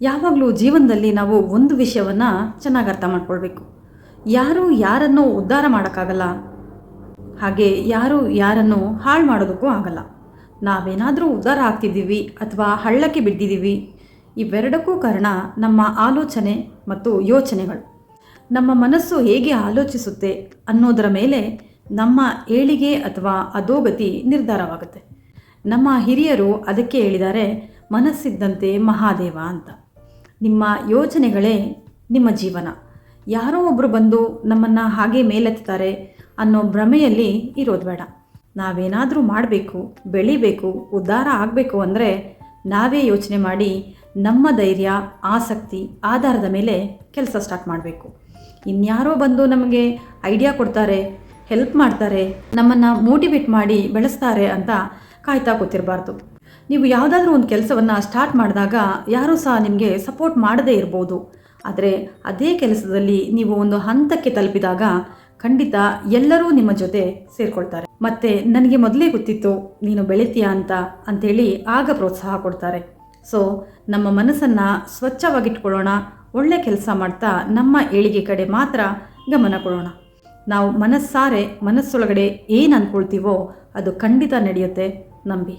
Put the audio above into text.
ಯಾವಾಗಲೂ ಜೀವನದಲ್ಲಿ ನಾವು ಒಂದು ವಿಷಯವನ್ನು ಚೆನ್ನಾಗಿ ಅರ್ಥ ಮಾಡ್ಕೊಳ್ಬೇಕು. ಯಾರು ಯಾರನ್ನೂ ಉದ್ಧಾರ ಮಾಡೋಕ್ಕಾಗಲ್ಲ, ಹಾಗೆ ಯಾರು ಯಾರನ್ನು ಹಾಳು ಮಾಡೋದಕ್ಕೂ ಆಗಲ್ಲ. ನಾವೇನಾದರೂ ಉದ್ಧಾರ ಆಗ್ತಿದ್ದೀವಿ ಅಥವಾ ಹಳ್ಳಕ್ಕೆ ಬಿದ್ದಿದ್ದೀವಿ, ಇವೆರಡಕ್ಕೂ ಕಾರಣ ನಮ್ಮ ಆಲೋಚನೆ ಮತ್ತು ಯೋಚನೆಗಳು. ನಮ್ಮ ಮನಸ್ಸು ಹೇಗೆ ಆಲೋಚಿಸುತ್ತೆ ಅನ್ನೋದರ ಮೇಲೆ ನಮ್ಮ ಏಳಿಗೆ ಅಥವಾ ಅಧೋಗತಿ ನಿರ್ಧಾರವಾಗುತ್ತೆ. ನಮ್ಮ ಹಿರಿಯರು ಅದಕ್ಕೆ ಹೇಳಿದ್ದಾರೆ, ಮನಸ್ಸಿದ್ದಂತೆ ಮಹಾದೇವ ಅಂತ. ನಿಮ್ಮ ಯೋಚನೆಗಳೇ ನಿಮ್ಮ ಜೀವನ. ಯಾರೋ ಒಬ್ಬರು ಬಂದು ನಮ್ಮನ್ನು ಹಾಗೆ ಮೇಲೆತ್ತಾರೆ ಅನ್ನೋ ಭ್ರಮೆಯಲ್ಲಿ ಇರೋದು ಬೇಡ. ನಾವೇನಾದರೂ ಮಾಡಬೇಕು, ಬೆಳಿಬೇಕು, ಉದ್ಧಾರ ಆಗಬೇಕು ಅಂದರೆ ನಾವೇ ಯೋಚನೆ ಮಾಡಿ ನಮ್ಮ ಧೈರ್ಯ, ಆಸಕ್ತಿ ಆಧಾರದ ಮೇಲೆ ಕೆಲಸ ಸ್ಟಾರ್ಟ್ ಮಾಡಬೇಕು. ಇನ್ಯಾರೋ ಬಂದು ನಮಗೆ ಐಡಿಯಾ ಕೊಡ್ತಾರೆ, ಹೆಲ್ಪ್ ಮಾಡ್ತಾರೆ, ನಮ್ಮನ್ನು ಮೋಟಿವೇಟ್ ಮಾಡಿ ಬೆಳೆಸ್ತಾರೆ ಅಂತ ಕಾಯ್ತಾ ಕೂತಿರಬಾರ್ದು. ನೀವು ಯಾವುದಾದ್ರೂ ಒಂದು ಕೆಲಸವನ್ನು ಸ್ಟಾರ್ಟ್ ಮಾಡಿದಾಗ ಯಾರೂ ಸಹ ನಿಮಗೆ ಸಪೋರ್ಟ್ ಮಾಡದೇ ಇರ್ಬೋದು. ಆದರೆ ಅದೇ ಕೆಲಸದಲ್ಲಿ ನೀವು ಒಂದು ಹಂತಕ್ಕೆ ತಲುಪಿದಾಗ ಖಂಡಿತ ಎಲ್ಲರೂ ನಿಮ್ಮ ಜೊತೆ ಸೇರಿಕೊಳ್ತಾರೆ. ಮತ್ತು ನನಗೆ ಮೊದಲೇ ಗೊತ್ತಿತ್ತು ನೀನು ಬೆಳಿತೀಯ ಅಂಥೇಳಿ ಆಗ ಪ್ರೋತ್ಸಾಹ ಕೊಡ್ತಾರೆ. ಸೊ ನಮ್ಮ ಮನಸ್ಸನ್ನು ಸ್ವಚ್ಛವಾಗಿಟ್ಕೊಳ್ಳೋಣ, ಒಳ್ಳೆ ಕೆಲಸ ಮಾಡ್ತಾ ನಮ್ಮ ಏಳಿಗೆ ಕಡೆ ಮಾತ್ರ ಗಮನ ಕೊಡೋಣ. ನಾವು ಮನಸ್ಸೊಳಗಡೆ ಏನು ಅಂದ್ಕೊಳ್ತೀವೋ ಅದು ಖಂಡಿತ ನಡೆಯುತ್ತೆ, ನಂಬಿ.